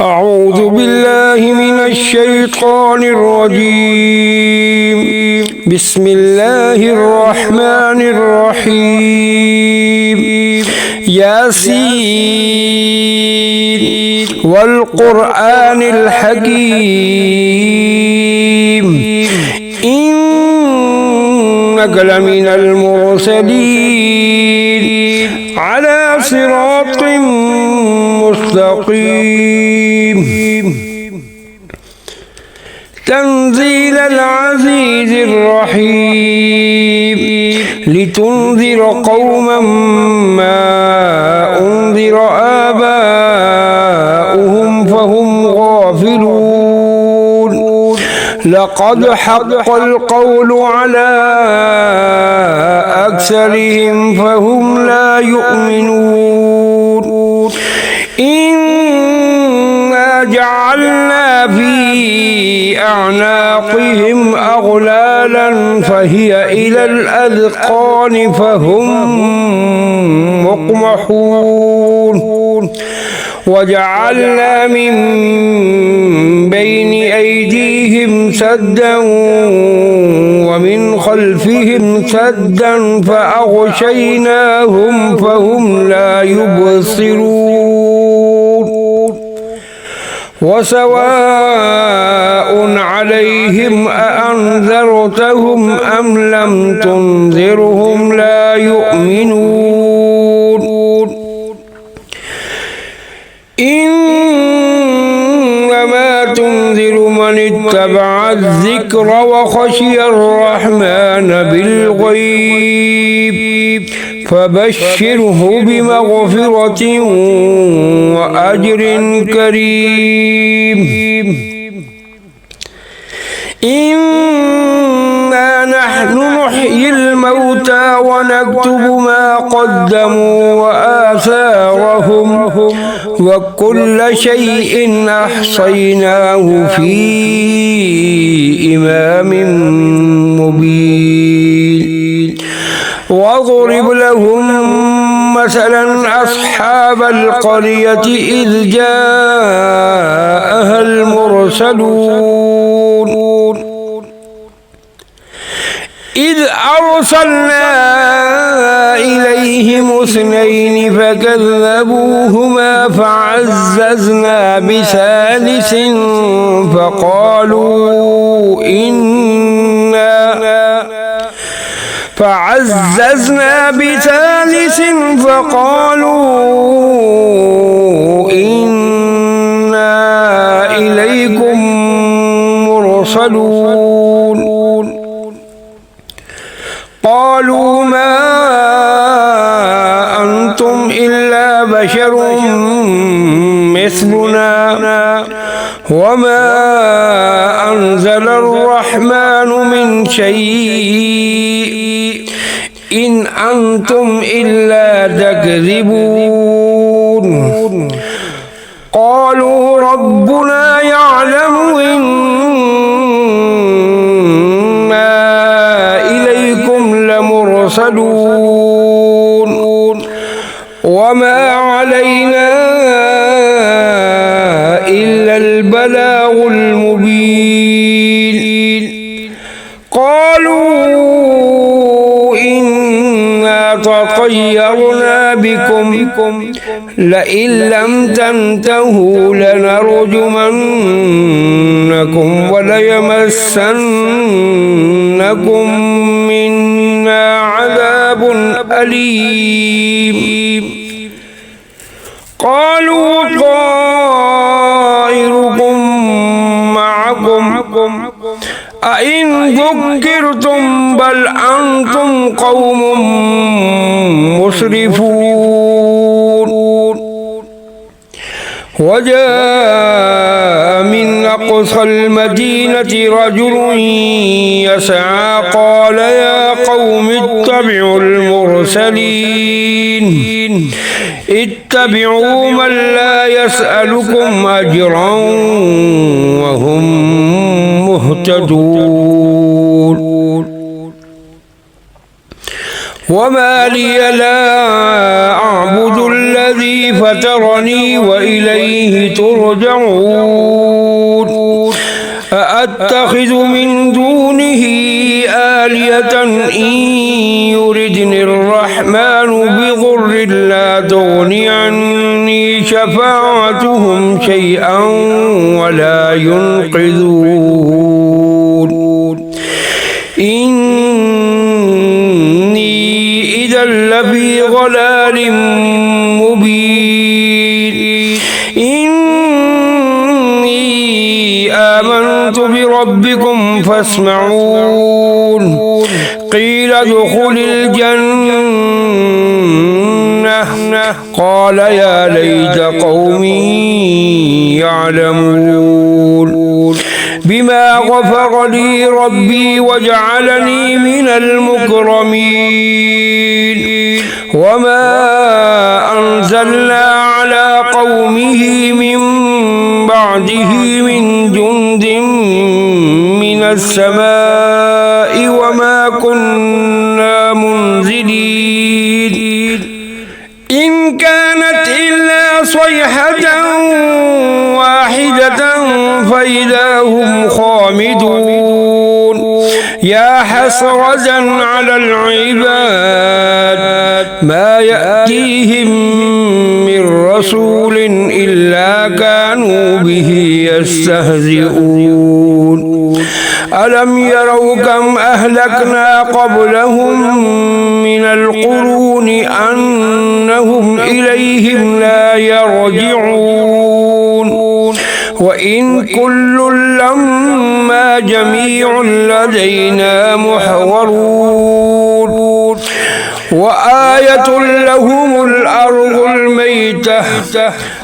أعوذ بالله من الشيطان الرجيم. بسم الله الرحمن الرحيم. ياسين والقرآن الحكيم إنك لمن المرسلين على صراط مستقيم. تنزيل العزيز الرحيم لتنذر قوما ما أنذر آباؤهم فهم غافلون. لقد حق القول على أكثرهم فهم لا يؤمنون. إنا جعلنا في أعناقهم أغلالا فهي إلى الأذقان فهم مقمحون. وجعلنا من بين أيديهم سدا ومن خلفهم سدا فأغشيناهم فهم لا يبصرون. وسواء عليهم أأنذرتهم أم لم تنذرهم لا يؤمنون. إنما تنذر من اتبع الذكر وخشي الرحمن بالغيب فبشره بمغفرة وأجر كريم. إنا نحن نحيي الموتى ونكتب ما قدموا وآثارهم وكل شيء أحصيناه في إمام مبين. واضرب لهم مثلا أصحاب القرية إذ جاءها المرسلون إذ أرسلنا إليهم اثنين فكذبوهما فعززنا بثالث فقالوا إنا إليكم مرسلون. قالوا ما أنتم إلا بشر مثلنا وما أنزل الرحمن من شيء إن أنتم إلا تكذبون. قالوا ربنا يعلم إنا إليكم لمرسلون وما علينا إلا البلاغ المبين. قالوا إنا تطيرنا بكم لئن لم تنتهوا لنرجمنكم وليمسنكم منا عذاب أليم. قالوا طائركم معكم أئن ذكرتم بل أنتم قوم مسرفون. وجاء من أقصى المدينة رجل يسعى قال يا قوم اتبعوا المرسلين اتبعوا من لا يسألكم أجرا وهم مهتدون. وما لي لا أعبد الذي الذي فطرني وإليه ترجعون أأتخذ من دونه آلهة إن يردني الرحمن بضر لا تغني عني شفاعتهم شيئا ولا ينقذون إني إذا لفي ضلال مبين إني آمنت بربكم فاسمعون قيل ادخل الجنة قال يا ليت قومي يعلمون بما غفر لي ربي وجعلني من المكرمين وما أنزلنا على قومه من بعده من جند من السماء وما كنا منزلين إن كانت إلا صيحة واحدة فإذا هم خامدون يا حسرة على العباد ما يأتيهم من رسول إلا كانوا به يستهزئون ألم يروا كم أهلكنا قبلهم من القرون أنهم إليهم لا يرجعون وإن كل لما جميع لدينا محضرون وآية لهم الأرض الميتة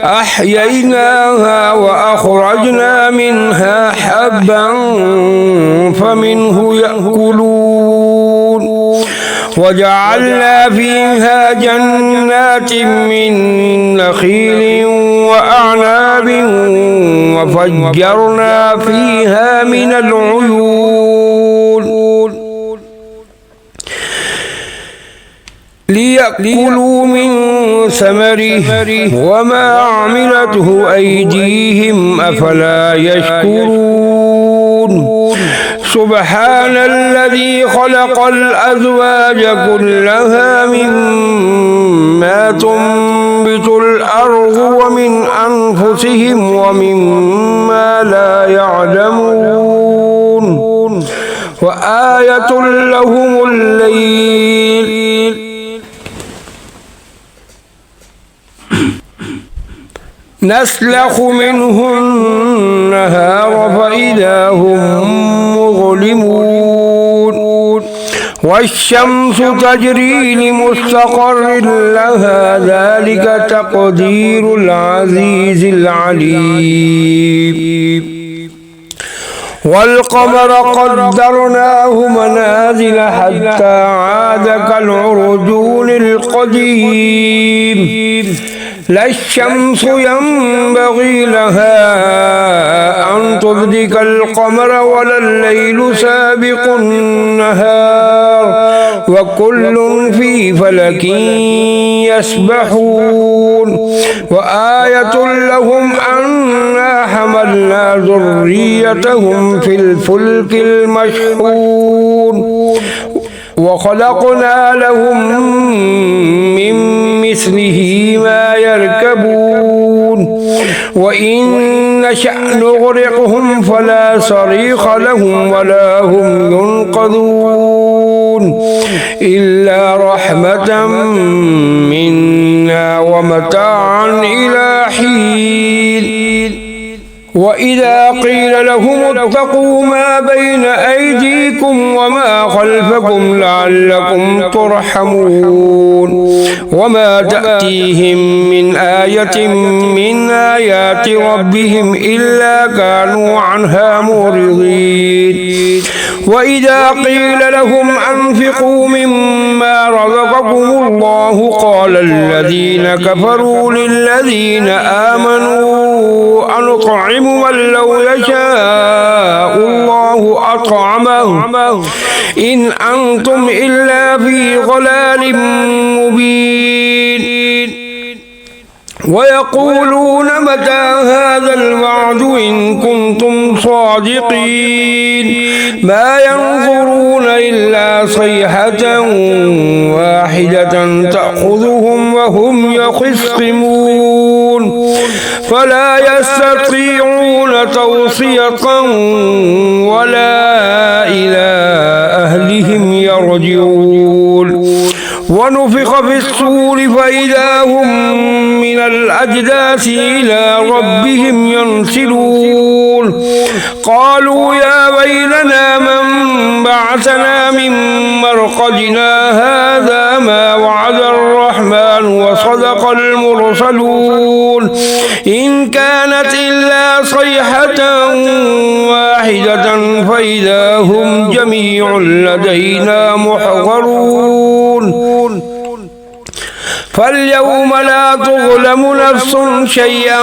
أحييناها وأخرجنا منها حبا فمنه يأكلون وجعلنا فيها جنات من نخيل وأعناب وفجرنا فيها من العيون ليأكلوا من ثمره وما عملته أيديهم أفلا يشكرون سبحان الذي خلق الأزواج كلها مما تنبت الأرض ومن أنفسهم ومما لا يعلمون وآية لهم الليل نسلخ منه النهار فإذا هم مظلمون والشمس تجري لمستقر لها ذلك تقدير العزيز العليم والقمر قدرناه منازل حتى عاد كالعرجون القديم لا الشمس ينبغي لها أن تدرك القمر ولا الليل سابق النهار وكل في فلك يسبحون وآية لهم أنا حملنا ذريتهم في الفلك المشحون وخلقنا لهم من مثله ما يركبون وإن نشأ نغرقهم فلا صريخ لهم ولا هم ينقذون إلا رحمة منا ومتاعا إلى حين وإذا قيل لهم اتقوا ما بين أيديكم وما خلفكم لعلكم ترحمون وما تأتيهم من آية من آيات ربهم إلا كانوا عنها معرضين وإذا قيل لهم أنفقوا مما رزقكم الله قال الذين كفروا للذين آمنوا أنطعم من لو يشاء الله أطعمه إن أنتم إلا في ضلال مبين ويقولون متى هذا الوعد إن كنتم صادقين ما ينظرون إلا صيحة واحدة تأخذهم وهم يخصمون فلا يستطيعون توصية ولا إلى أهلهم يرجعون ونفخ في الصور فإذا هم من الأجداث إلى ربهم ينسلون قالوا يا ويلنا من بعثنا من مرقدنا هذا ما وعد الرحمن وصدق المرسلون إن كانت إلا صيحة واحدة فإذا هم جميع لدينا محضرون فاليوم لا تظلم نفس شيئا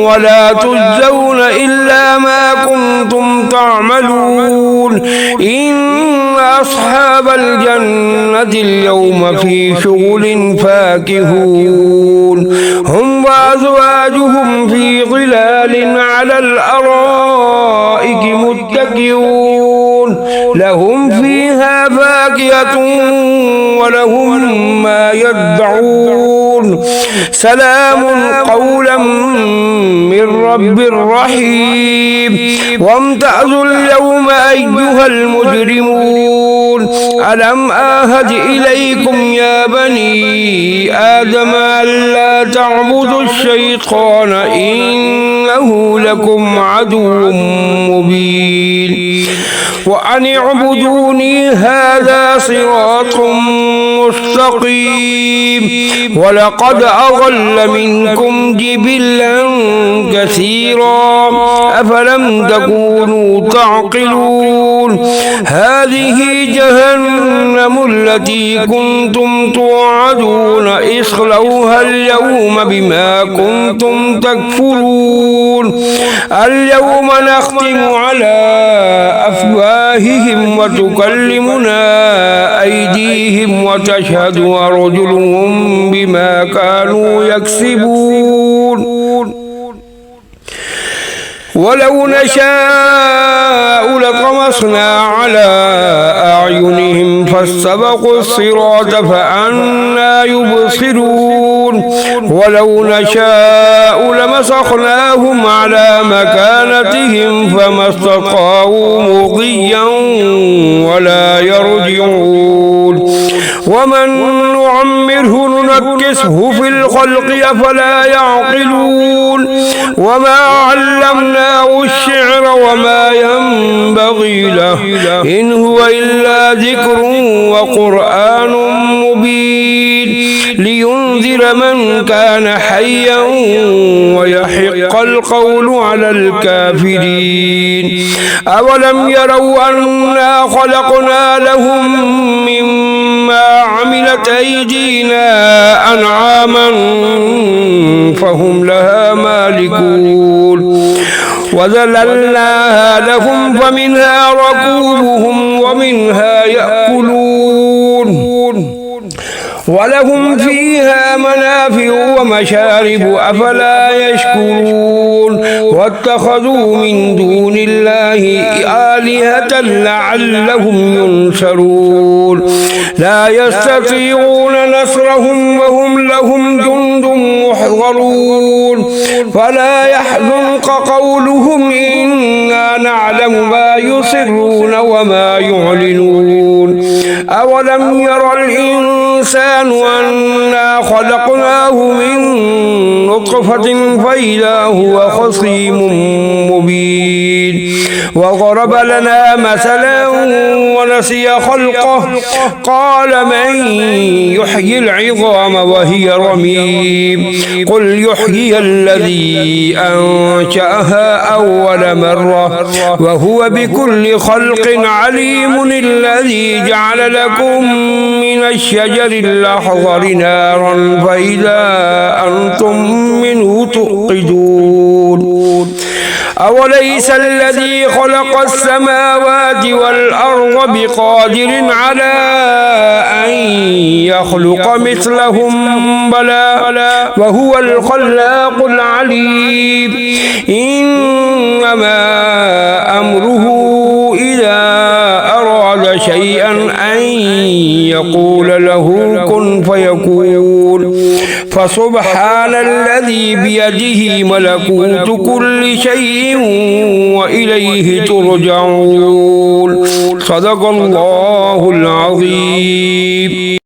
ولا تجزون إلا ما كنتم تعملون إن أصحاب الجنة اليوم في شغل فاكهون هم وأزواجهم في ظلال على الأرائك متكئون لهم فيها فاكهة ولهم ما يدعون سلام قولا من رب رحيم وامتازوا اليوم أيها المجرمون ألم آهد إليكم يا بني آدم ألا تعبدوا الشيطان إنه لكم عدو مبين وأن اعبدوني هذا صراط مستقيم ولقد أضل منكم جبلا كثيرا أفلم تكونوا تعقلون هذه جهنم التي كنتم توعدون اصلوها اليوم بما كنتم تكفرون اليوم نختم على أفواههم وتكلمنا أيديهم وتشهد أرجلهم بما كانوا يكسبون ولو نشاء لطمسنا على أعينهم فاستبقوا الصراط فأنى يبصرون ولو نشاء لمسخناهم على مكانتهم فما استطاعوا مضيا ولا يرجعون ومن نعمره ننكسه في الخلق أفلا يعقلون وما علمناه الشعر وما ينبغي له إن هو إلا ذكر وقرآن مبين لينذر من كان حيا ويحق القول على الكافرين أولم يروا أنا خلقنا لهم مما عملت أيدينا أنعاما فهم لها مالكون وذللناها لهم فمنها ركوبهم ومنها يأكلون ولهم فيها منافع ومشارب أفلا يشكرون واتخذوا من دون الله آلهة لعلهم ينصرون لا يستطيعون نصرهم وهم لهم جند محضرون فلا يحزنك قولهم إنا نعلم ما يسرون وما يعلنون أولم ير الإنسان أنا خلقناه من نطفة فإذا هو خصيم مبين وضرب لنا مثلا ونسي خلقه قال من يحيي العظام وهي رميم قل يحيي الذي أنشأها أول مرة وهو بكل خلق عليم الذي جعل لكم من الشجر الأخضر نارا فإذا أنتم منه توقدون أوليس الذي خلق السماوات والأرض بقادر على أن يخلق مثلهم بلى وهو الخلاق العليم إنما أمره إذا أراد شيئا أن يقول له كن فيكون فسبحان الذي بيده ملكوت كل شيء وإليه ترجعون صدق الله العظيم.